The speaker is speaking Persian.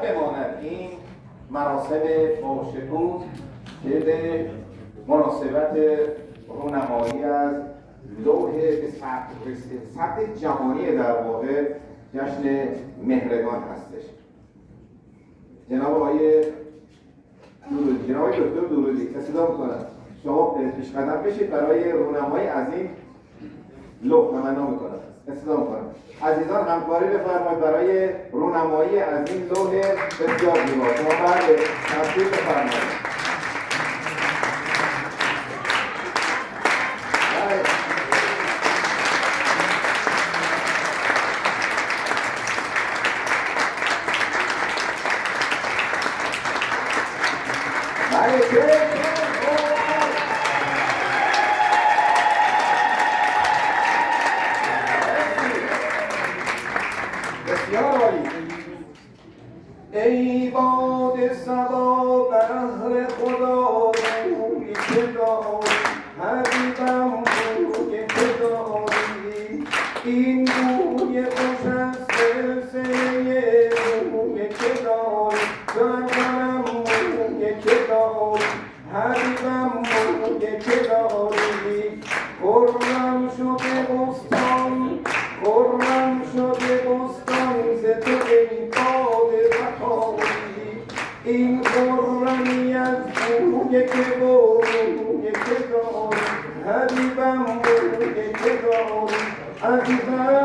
بماند این مراسم باشکوه که به مناسبت رونمایی از لوح به ثبت جهانی در واقع جشن مهرگان هستش. جناب آقای دکتر درودی استفاده میکنم شما پیش قدم بشید برای رونمایی از این لوح تمنا میکنم. استفاده میکنم عزیزان همکاری بفرمایید برای رونمایی از این لوح بسیار زیبا. شما بعد تشریف بفرمایید. ای باد صبا بهر خدا روی که داری حبیبم روی که داری این روی خوش از سلسله روی که داری جانم روی که داری حبیبم روی که داری خرم شده بستان خرم شده بستان ز تو ای باد وفایی این خرمی از روی که روی که داری حبیبم روی که داری عزیزم